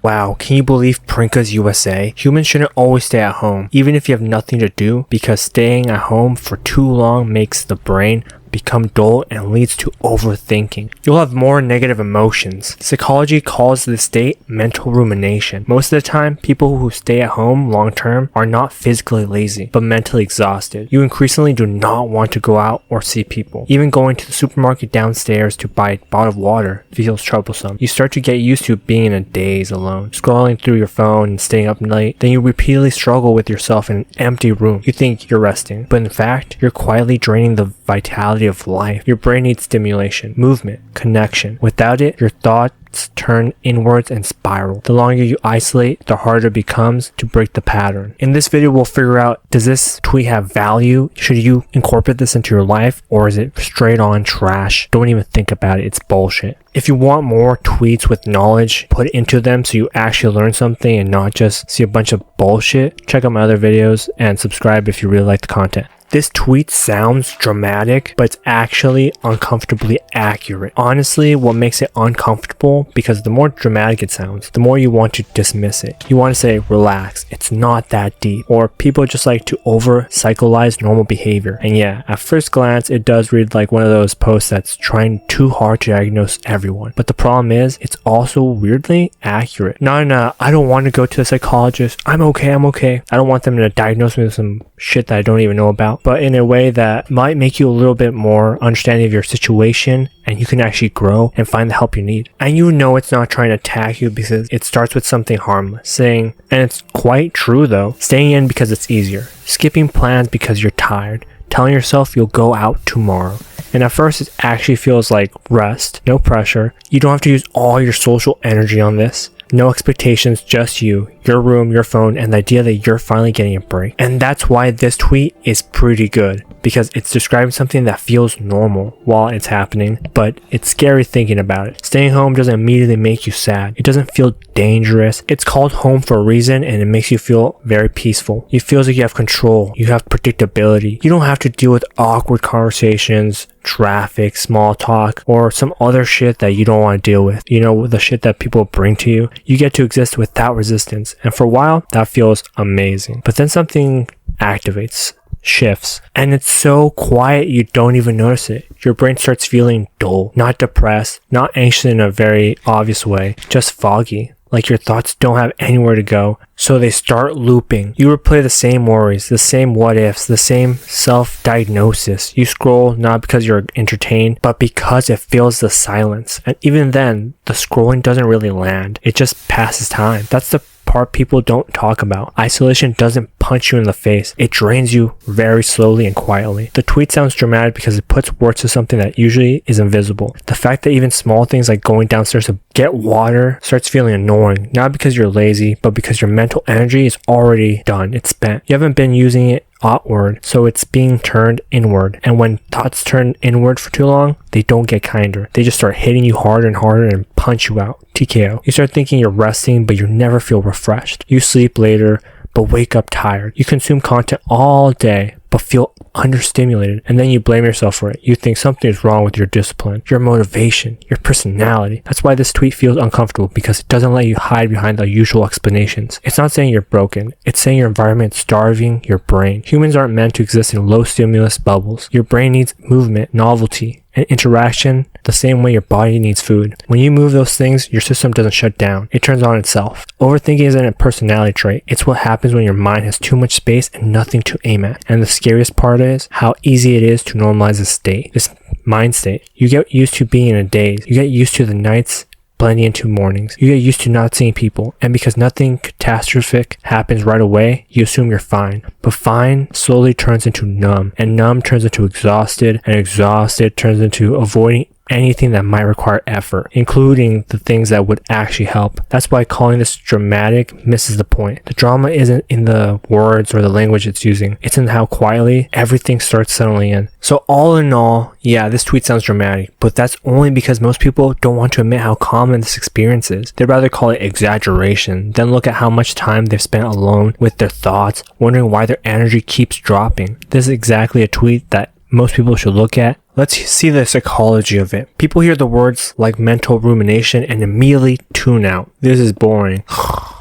Wow, can you believe Prinka's USA? Humans shouldn't always stay at home, even if you have nothing to do, because staying at home for too long makes the brain become dull and leads to overthinking. You'll have more negative emotions. Psychology calls this state mental rumination. Most of the time, people who stay at home long term are not physically lazy, but mentally exhausted. You increasingly do not want to go out or see people. Even going to the supermarket downstairs to buy a bottle of water feels troublesome. You start to get used to being in a daze alone, scrolling through your phone and staying up late. Then you repeatedly struggle with yourself in an empty room. You think you're resting, but in fact, you're quietly draining the vitality of life. Your brain needs stimulation, movement, connection. Without it, your thoughts turn inwards and spiral. The longer you isolate, the harder it becomes to break the pattern. In this video, we'll figure out, does this tweet have value? Should you incorporate this into your life, or is it straight on trash? Don't even think about it. It's bullshit. If you want more tweets with knowledge put into them so you actually learn something and not just see a bunch of bullshit, check out my other videos and subscribe if you really like the content. This tweet sounds dramatic, but it's actually uncomfortably accurate. Honestly, what makes it uncomfortable, because the more dramatic it sounds, the more you want to dismiss it. You want to say, relax, it's not that deep. Or people just like to over-psychologize normal behavior. And yeah, at first glance, it does read like one of those posts that's trying too hard to diagnose everyone. But the problem is, it's also weirdly accurate. Not I don't want to go to a psychologist. I'm okay. I don't want them to diagnose me with some shit that I don't even know about, but in a way that might make you a little bit more understanding of your situation, and you can actually grow and find the help you need. And you know it's not trying to attack you because it starts with something harmless, saying, and it's quite true though, staying in because it's easier, skipping plans because you're tired, telling yourself you'll go out tomorrow. And at first it actually feels like rest, no pressure. You don't have to use all your social energy on this. No expectations, just you, your room, your phone, and the idea that you're finally getting a break. And that's why this tweet is pretty good, because it's describing something that feels normal while it's happening, but it's scary thinking about it. Staying home doesn't immediately make you sad. It doesn't feel dangerous. It's called home for a reason, and it makes you feel very peaceful. It feels like you have control. You have predictability. You don't have to deal with awkward conversations, traffic, small talk, or some other shit that you don't want to deal with. You know, the shit that people bring to you. You get to exist without resistance. And for a while, that feels amazing. But then something activates, shifts, and it's so quiet you don't even notice it. Your brain starts feeling dull, not depressed, not anxious in a very obvious way, just foggy. Like your thoughts don't have anywhere to go, so they start looping. You replay the same worries, the same what ifs, the same self-diagnosis. You scroll not because you're entertained, but because it fills the silence. And even then, the scrolling doesn't really land. It just passes time. That's the part people don't talk about. Isolation doesn't punch you in the face. It drains you very slowly and quietly. The tweet sounds dramatic because it puts words to something that usually is invisible. The fact that even small things like going downstairs to get water starts feeling annoying, not because you're lazy, but because your mental energy is already done. It's spent. You haven't been using it outward, so it's being turned inward. And when thoughts turn inward for too long, they don't get kinder. They just start hitting you harder and harder and punch you out. TKO. You start thinking you're resting, but you never feel refreshed. You sleep later, but wake up tired. You consume content all day, but feel understimulated, and then you blame yourself for it. You think something is wrong with your discipline, your motivation, your personality. That's why this tweet feels uncomfortable, because it doesn't let you hide behind the usual explanations. It's not saying you're broken. It's saying your environment is starving your brain. Humans aren't meant to exist in low stimulus bubbles. Your brain needs movement, novelty, and interaction the same way your body needs food. When you move those things, your system doesn't shut down. It turns on itself. Overthinking isn't a personality trait. It's what happens when your mind has too much space and nothing to aim at. And the scariest part is how easy it is to normalize this state, this mind state. You get used to being in a daze. You get used to the nights blending into mornings. You get used to not seeing people, and because nothing catastrophic happens right away, you assume you're fine. But fine slowly turns into numb, and numb turns into exhausted, and exhausted turns into avoiding anything that might require effort, including the things that would actually help. That's why calling this dramatic misses the point. The drama isn't in the words or the language it's using. It's in how quietly everything starts settling in. So all in all, yeah, this tweet sounds dramatic, but that's only because most people don't want to admit how common this experience is. They'd rather call it exaggeration than look at how much time they've spent alone with their thoughts, wondering why their energy keeps dropping. This is exactly a tweet that most people should look at? Let's see the psychology of it. People hear the words like mental rumination and immediately tune out. This is boring.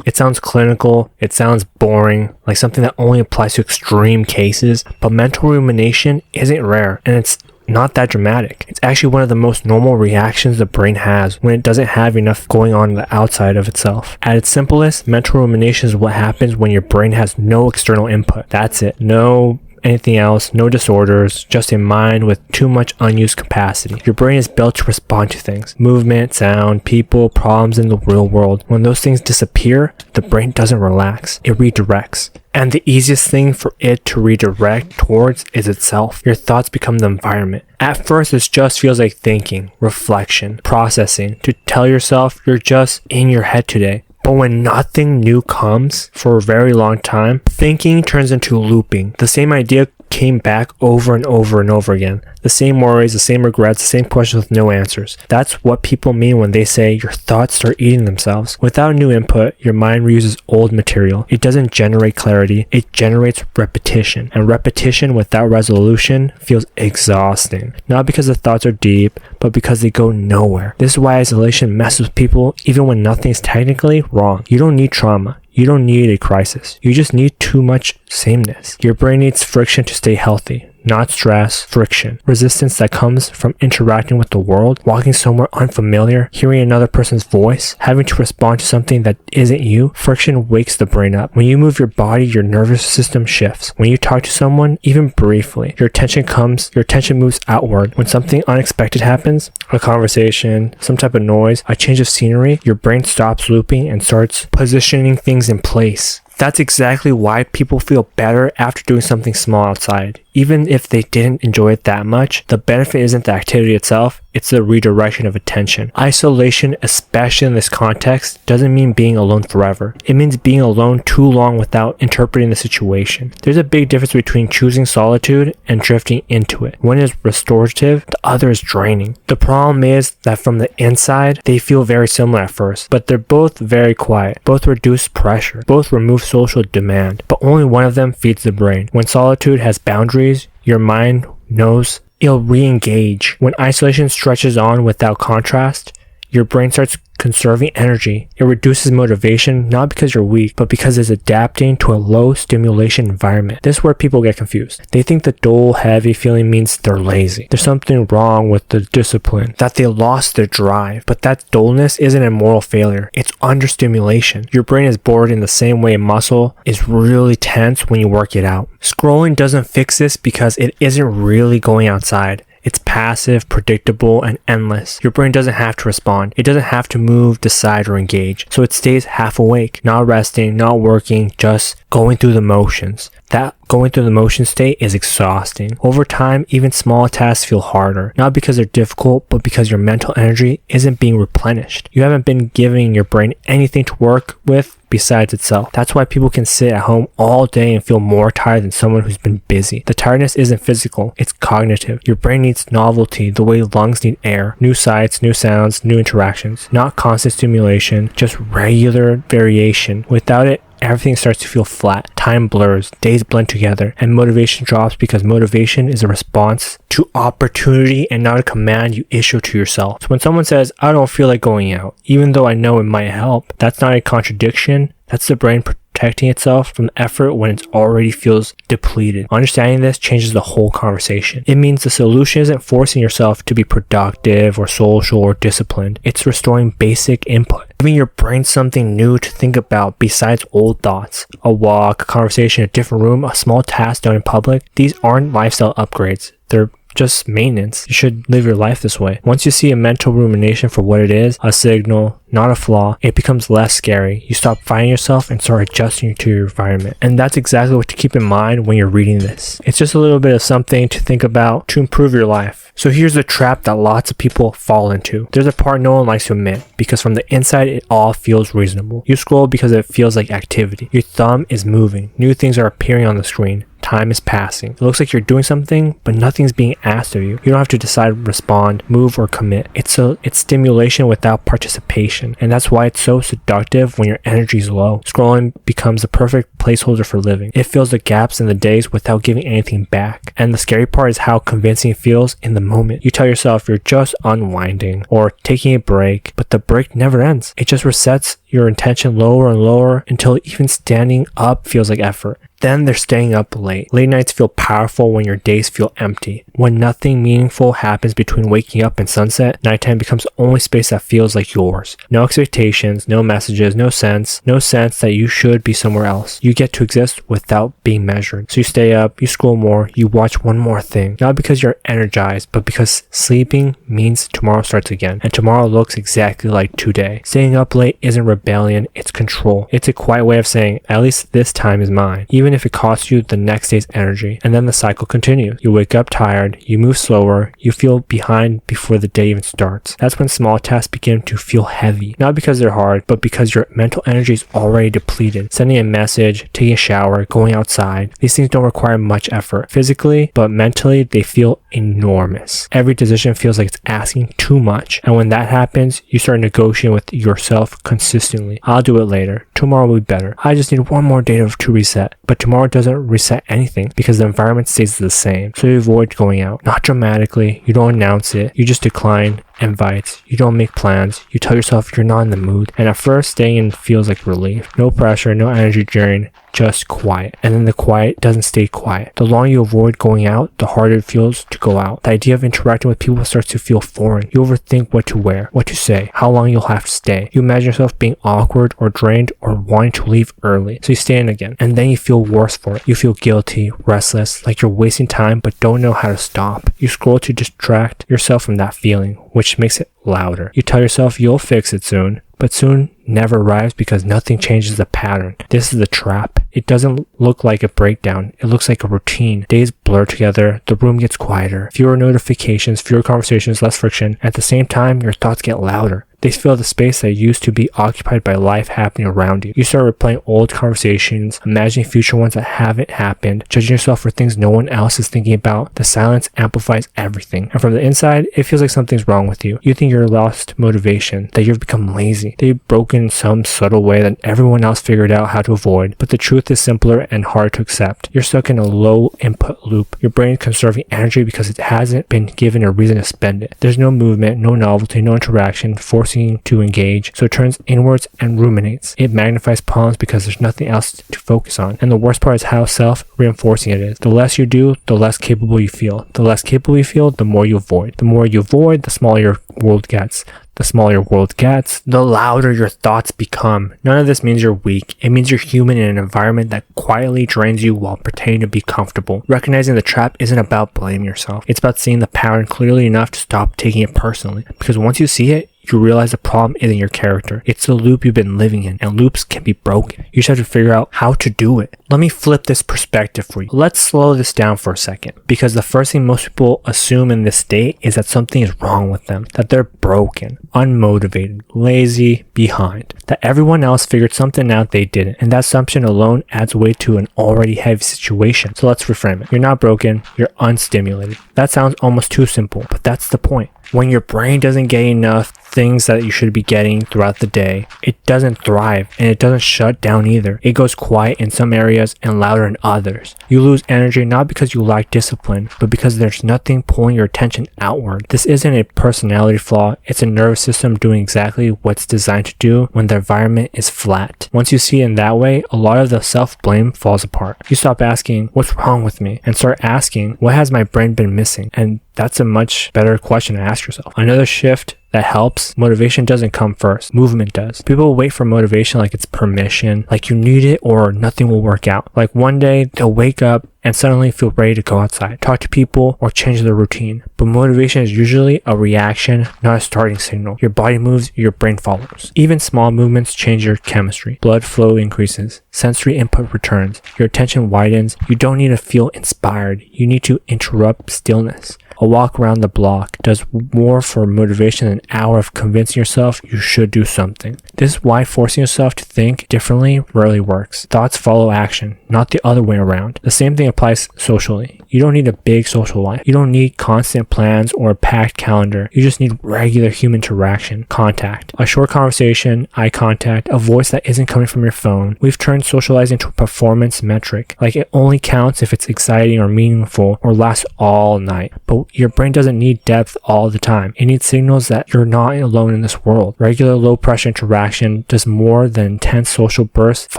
It sounds clinical. It sounds boring, like something that only applies to extreme cases. But mental rumination isn't rare, and it's not that dramatic. It's actually one of the most normal reactions the brain has when it doesn't have enough going on the outside of itself. At its simplest, mental rumination is what happens when your brain has no external input. That's it. No anything else, no disorders, just a mind with too much unused capacity. Your brain is built to respond to things. Movement, sound, people, problems in the real world. When those things disappear, the brain doesn't relax. It redirects. And the easiest thing for it to redirect towards is itself. Your thoughts become the environment. At first, it just feels like thinking, reflection, processing, to tell yourself you're just in your head today. But when nothing new comes for a very long time, thinking turns into looping. The same idea came back over and over and over again. The same worries, the same regrets, the same questions with no answers. That's what people mean when they say your thoughts start eating themselves. Without new input, your mind reuses old material. It doesn't generate clarity. It generates repetition. And repetition without resolution feels exhausting. Not because the thoughts are deep, but because they go nowhere. This is why isolation messes with people even when nothing is technically wrong. You don't need trauma. You don't need a crisis. You just need too much sameness. Your brain needs friction to stay healthy. Not stress, friction. Resistance that comes from interacting with the world, walking somewhere unfamiliar, hearing another person's voice, having to respond to something that isn't you. Friction wakes the brain up. When you move your body, your nervous system shifts. When you talk to someone, even briefly, your attention moves outward. When something unexpected happens, a conversation, some type of noise, a change of scenery, your brain stops looping and starts positioning things in place. That's exactly why people feel better after doing something small outside. Even if they didn't enjoy it that much, the benefit isn't the activity itself, it's the redirection of attention. Isolation, especially in this context, doesn't mean being alone forever. It means being alone too long without interpreting the situation. There's a big difference between choosing solitude and drifting into it. One is restorative, the other is draining. The problem is that from the inside, they feel very similar at first, but they're both very quiet. Both reduce pressure. Both remove social demand, but only one of them feeds the brain. When solitude has boundaries, your mind knows it'll re-engage. When isolation stretches on without contrast, your brain starts conserving energy. It reduces motivation, not because you're weak, but because it's adapting to a low stimulation environment. This is where people get confused. They think the dull, heavy feeling means they're lazy. There's something wrong with the discipline, that they lost their drive. But that dullness isn't a moral failure. It's understimulation. Your brain is bored in the same way a muscle is really tense when you work it out. Scrolling doesn't fix this because it isn't really going outside. It's passive, predictable, and endless. Your brain doesn't have to respond. It doesn't have to move, decide, or engage. So it stays half awake, not resting, not working, just going through the motions. That going through the motion state is exhausting. Over time, even small tasks feel harder. Not because they're difficult, but because your mental energy isn't being replenished. You haven't been giving your brain anything to work with besides itself. That's why people can sit at home all day and feel more tired than someone who's been busy. The tiredness isn't physical, it's cognitive. Your brain needs novelty the way lungs need air. New sights, new sounds, new interactions. Not constant stimulation, just regular variation. Without it, everything starts to feel flat. Time blurs, days blend together, and motivation drops because motivation is a response to opportunity and not a command you issue to yourself. So when someone says, I don't feel like going out, even though I know it might help, that's not a contradiction. That's the brain protecting itself from the effort when it already feels depleted. Understanding this changes the whole conversation. It means the solution isn't forcing yourself to be productive or social or disciplined. It's restoring basic input. Giving your brain something new to think about besides old thoughts. A walk, a conversation, a different room, a small task done in public. These aren't lifestyle upgrades. They're just maintenance. You should live your life this way. Once you see a mental rumination for what it is, a signal, not a flaw, it becomes less scary. You stop fighting yourself and start adjusting to your environment. And that's exactly what to keep in mind when you're reading this. It's just a little bit of something to think about to improve your life. So here's the trap that lots of people fall into. There's a part no one likes to admit, because from the inside it all feels reasonable. You scroll because it feels like activity. Your thumb is moving. New things are appearing on the screen. time is passing. It looks like you're doing something, but nothing's being asked of you. You don't have to decide, respond, move, or commit. It's stimulation without participation, and that's why it's so seductive when your energy's low. Scrolling becomes the perfect placeholder for living. It fills the gaps in the days without giving anything back. And the scary part is how convincing it feels in the moment. You tell yourself you're just unwinding or taking a break, but the break never ends. It just resets your intention lower and lower until even standing up feels like effort. Then they're staying up late. Late nights feel powerful when your days feel empty. When nothing meaningful happens between waking up and sunset, nighttime becomes the only space that feels like yours. No expectations, no messages, no sense that you should be somewhere else. You get to exist without being measured. So you stay up, you scroll more, you watch one more thing. Not because you're energized, but because sleeping means tomorrow starts again. And tomorrow looks exactly like today. Staying up late isn't rebellion, it's control. It's a quiet way of saying, at least this time is mine. Even if it costs you the next day's energy. And then the cycle continues. You wake up tired, you move slower, you feel behind before the day even starts. That's when small tasks begin to feel heavy. Not because they're hard, but because your mental energy is already depleted. Sending a message, taking a shower, going outside. These things don't require much effort physically, but mentally they feel enormous. Every decision feels like it's asking too much. And when that happens, you start negotiating with yourself consistently. I'll do it later. Tomorrow will be better. I just need one more day to reset. But tomorrow doesn't reset anything because the environment stays the same. So you avoid going out. Not dramatically. You don't announce it. You just decline invites. You don't make plans. You tell yourself you're not in the mood. And at first, staying in feels like relief. No pressure, no energy drain, just quiet. And then the quiet doesn't stay quiet. The longer you avoid going out, the harder it feels to go out. The idea of interacting with people starts to feel foreign. You overthink what to wear, what to say, how long you'll have to stay. You imagine yourself being awkward or drained or wanting to leave early. So you stay in again. And then you feel worse for it. You feel guilty, restless, like you're wasting time but don't know how to stop. You scroll to distract yourself from that feeling, which makes it louder. You tell yourself you'll fix it soon, but soon never arrives because nothing changes the pattern. This is the trap. It doesn't look like a breakdown. It looks like a routine. Days blur together. The room gets quieter. Fewer notifications, fewer conversations, less friction. At the same time, your thoughts get louder. They fill the space that used to be occupied by life happening around you. You start replaying old conversations, imagining future ones that haven't happened, judging yourself for things no one else is thinking about. The silence amplifies everything. And from the inside, it feels like something's wrong with you. You think you're lost motivation, that you've become lazy, that you've broken in some subtle way that everyone else figured out how to avoid. But the truth is simpler and hard to accept. You're stuck in a low input loop. Your brain is conserving energy because it hasn't been given a reason to spend it. There's no movement, no novelty, no interaction, forcing to engage, so it turns inwards and ruminates. It magnifies problems because there's nothing else to focus on. And the worst part is how self-reinforcing it is. The less you do, the less capable you feel. The less capable you feel, the more you avoid. The more you avoid, the smaller your world gets. The smaller your world gets, the louder your thoughts become. None of this means you're weak. It means you're human in an environment that quietly drains you while pretending to be comfortable. Recognizing the trap isn't about blaming yourself. It's about seeing the pattern clearly enough to stop taking it personally. Because once you see it, you realize the problem isn't your character. It's the loop you've been living in, and loops can be broken. You just have to figure out how to do it. Let me flip this perspective for you. Let's slow this down for a second, because the first thing most people assume in this state is that something is wrong with them, that they're broken, unmotivated, lazy, behind, that everyone else figured something out they didn't, and that assumption alone adds weight to an already heavy situation. So let's reframe it. You're not broken, you're unstimulated. That sounds almost too simple, but that's the point. When your brain doesn't get enough things that you should be getting throughout the day, it doesn't thrive, and it doesn't shut down either. It goes quiet in some areas and louder in others. You lose energy not because you lack discipline, but because there's nothing pulling your attention outward. This isn't a personality flaw, it's a nervous system doing exactly what's designed to do when the environment is flat. Once you see it in that way, a lot of the self-blame falls apart. You stop asking, what's wrong with me? And start asking, what has my brain been missing? And that's a much better question to ask yourself. Another shift that helps, motivation doesn't come first. Movement does. People wait for motivation like it's permission, like you need it or nothing will work out. Like one day they'll wake up and suddenly feel ready to go outside, talk to people, or change their routine. But motivation is usually a reaction, not a starting signal. Your body moves, your brain follows. Even small movements change your chemistry. Blood flow increases. Sensory input returns. Your attention widens. You don't need to feel inspired. You need to interrupt stillness. A walk around the block does more for motivation than an hour of convincing yourself you should do something. This is why forcing yourself to think differently rarely works. Thoughts follow action, not the other way around. The same thing applies socially. You don't need a big social life. You don't need constant plans or a packed calendar. You just need regular human interaction, contact. A short conversation, eye contact, a voice that isn't coming from your phone. We've turned socializing into a performance metric. Like it only counts if it's exciting or meaningful or lasts all night. But your brain doesn't need depth all the time. It needs signals that you're not alone in this world. Regular low pressure interaction does more than intense social bursts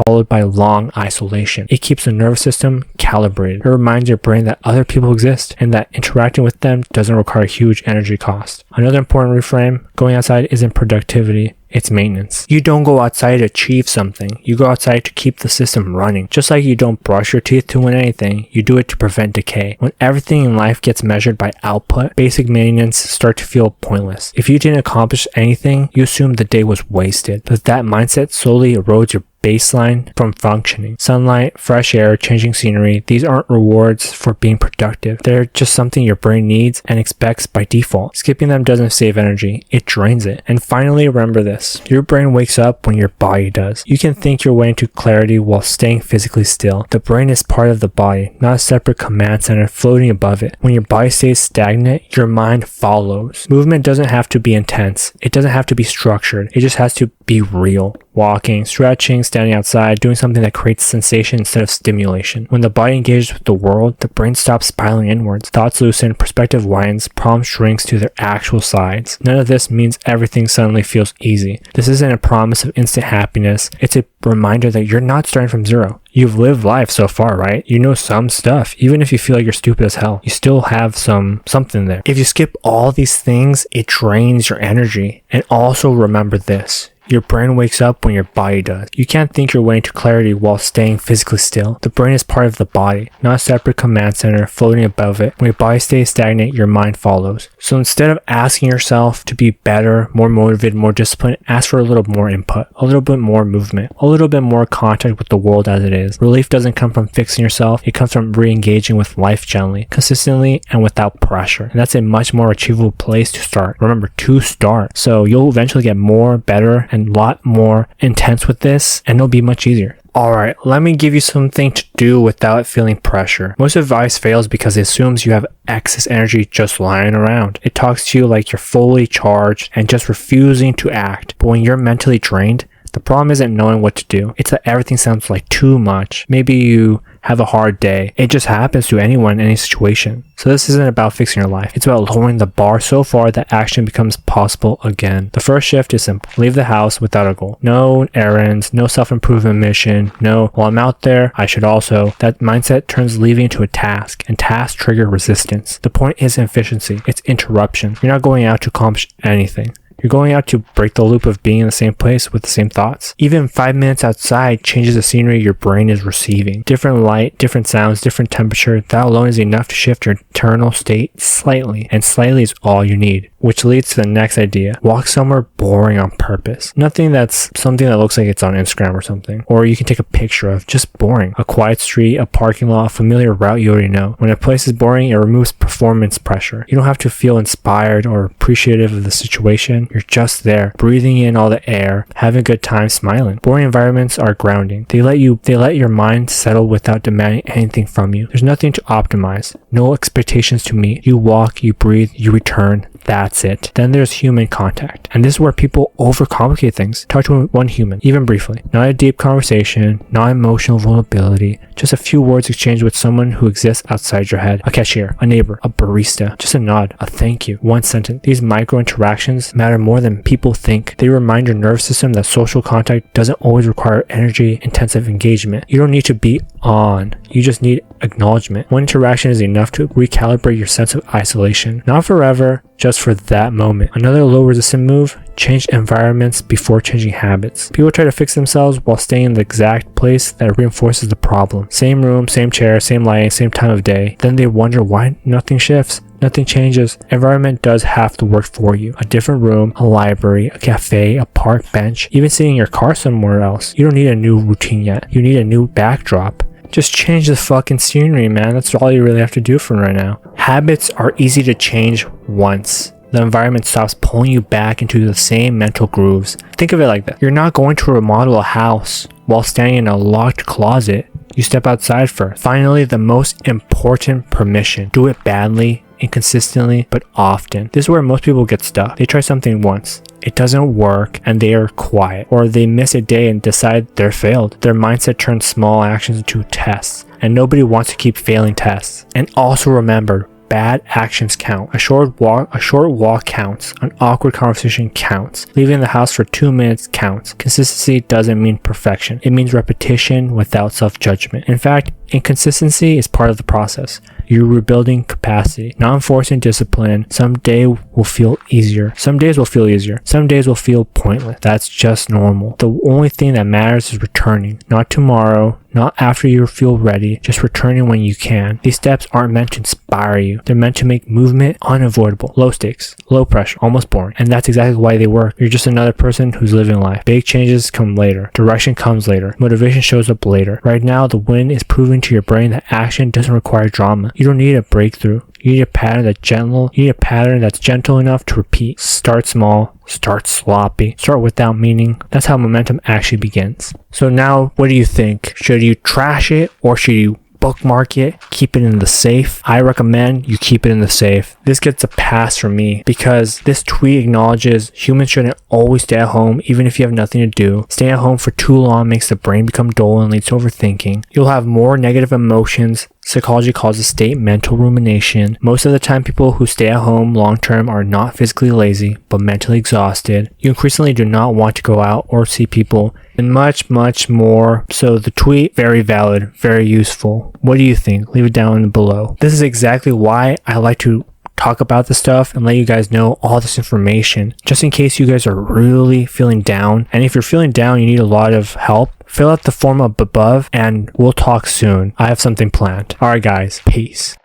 followed by long isolation. It keeps the nervous system calibrated. It reminds your brain that other people exist and that interacting with them doesn't require huge energy cost. Another important reframe, going outside isn't productivity. It's maintenance. You don't go outside to achieve something. You go outside to keep the system running. Just like you don't brush your teeth to win anything, you do it to prevent decay. When everything in life gets measured by output, basic maintenance start to feel pointless. If you didn't accomplish anything, you assume the day was wasted. But that mindset slowly erodes your baseline from functioning. Sunlight, fresh air, changing scenery, these aren't rewards for being productive. They're just something your brain needs and expects by default. Skipping them doesn't save energy, it drains it. And finally, remember this. Your brain wakes up when your body does. You can think your way into clarity while staying physically still. The brain is part of the body, not a separate command center floating above it. When your body stays stagnant, your mind follows. Movement doesn't have to be intense. It doesn't have to be structured. It just has to be real. Walking, stretching, standing outside, doing something that creates sensation instead of stimulation. When the body engages with the world, the brain stops spiraling inwards. Thoughts loosen, perspective widens, problem shrinks to their actual sides. None of this means everything suddenly feels easy. This isn't a promise of instant happiness. It's a reminder that you're not starting from zero. You've lived life so far, right? You know some stuff. Even if you feel like you're stupid as hell, you still have something there. If you skip all these things, it drains your energy. And also remember this. Your brain wakes up when your body does. You can't think your way into clarity while staying physically still. The brain is part of the body, not a separate command center floating above it. When your body stays stagnant, your mind follows. So instead of asking yourself to be better, more motivated, more disciplined, ask for a little more input, a little bit more movement, a little bit more contact with the world as it is. Relief doesn't come from fixing yourself. It comes from re-engaging with life gently, consistently, and without pressure. And that's a much more achievable place to start. Remember, to start. So you'll eventually get more, better, and a lot more intense with this, and it'll be much easier. Alright, let me give you something to do without feeling pressure. Most advice fails because it assumes you have excess energy just lying around. It talks to you like you're fully charged and just refusing to act. But when you're mentally drained, the problem isn't knowing what to do. It's that everything sounds like too much. Maybe you have a hard day. It just happens to anyone in any situation. So this isn't about fixing your life. It's about lowering the bar so far that action becomes possible again. The first shift is simple. Leave the house without a goal. No errands, no self-improvement mission, no, while I'm out there, I should also. That mindset turns leaving into a task, and tasks trigger resistance. The point isn't efficiency, it's interruption. You're not going out to accomplish anything. You're going out to break the loop of being in the same place with the same thoughts. Even 5 minutes outside changes the scenery your brain is receiving. Different light, different sounds, different temperature. That alone is enough to shift your internal state slightly, and slightly is all you need. Which leads to the next idea. Walk somewhere boring on purpose. Nothing that's something that looks like it's on Instagram or something. Or you can take a picture of just boring. A quiet street, a parking lot, a familiar route you already know. When a place is boring, it removes performance pressure. You don't have to feel inspired or appreciative of the situation. You're just there, breathing in all the air, having a good time, smiling. Boring environments are grounding. They let your mind settle without demanding anything from you. There's nothing to optimize. No expectations to meet. You walk, you breathe, you return. That's it. Then there's human contact. And this is where people overcomplicate things. Talk to one human, even briefly. Not a deep conversation, not emotional vulnerability, just a few words exchanged with someone who exists outside your head. A cashier, a neighbor, a barista, just a nod, a thank you, one sentence. These micro interactions matter more than people think. They remind your nervous system that social contact doesn't always require energy intensive engagement. You don't need to be on. You just need acknowledgement. One interaction is enough to recalibrate your sense of isolation. Not forever, just for that moment. Another low resistant move, change environments before changing habits. People try to fix themselves while staying in the exact place that reinforces the problem. Same room, same chair, same lighting, same time of day. Then they wonder why nothing shifts. Nothing changes. Environment does have to work for you. A different room, a library, a cafe, a park bench, even sitting in your car somewhere else. You don't need a new routine yet. You need a new backdrop. Just change the fucking scenery, man. That's all you really have to do for right now. Habits are easy to change once the environment stops pulling you back into the same mental grooves. Think of it like that. You're not going to remodel a house while standing in a locked closet. You step outside first. Finally, the most important permission. Do it badly, inconsistently, but often. This is where most people get stuck. They try something once, it doesn't work, and they are quiet. Or they miss a day and decide they're failed. Their mindset turns small actions into tests, and nobody wants to keep failing tests. And also remember, bad actions count. A short walk counts. An awkward conversation counts. Leaving the house for 2 minutes counts. Consistency doesn't mean perfection. It means repetition without self-judgment. In fact, inconsistency is part of the process. You're rebuilding capacity, not enforcing discipline. Some days will feel easier. Some days will feel pointless. That's just normal. The only thing that matters is returning. Not tomorrow, not after you feel ready, just returning when you can. These steps aren't meant to inspire you. They're meant to make movement unavoidable. Low stakes, low pressure, almost boring. And that's exactly why they work. You're just another person who's living life. Big changes come later. Direction comes later. Motivation shows up later. Right now, the win is proving to your brain that action doesn't require drama. You don't need a breakthrough. You need a pattern that's gentle enough to repeat. Start small, start sloppy, start without meaning. That's how momentum actually begins. So now, what do you think? Should you trash it or should you bookmark it, keep it in the safe? I recommend you keep it in the safe. This gets a pass from me because this tweet acknowledges humans shouldn't always stay at home even if you have nothing to do. Staying at home for too long makes the brain become dull and leads to overthinking. You'll have more negative emotions. Psychology calls this state mental rumination. Most of the time, people who stay at home long term are not physically lazy, but mentally exhausted. You increasingly do not want to go out or see people, and much more. So the tweet, very valid, very useful. What do you think? Leave it down below. This is exactly why I like to talk about this stuff and let you guys know all this information, just in case you guys are really feeling down. And if you're feeling down, you need a lot of help, fill out the form up above and we'll talk soon. I have something planned. Alright guys, peace.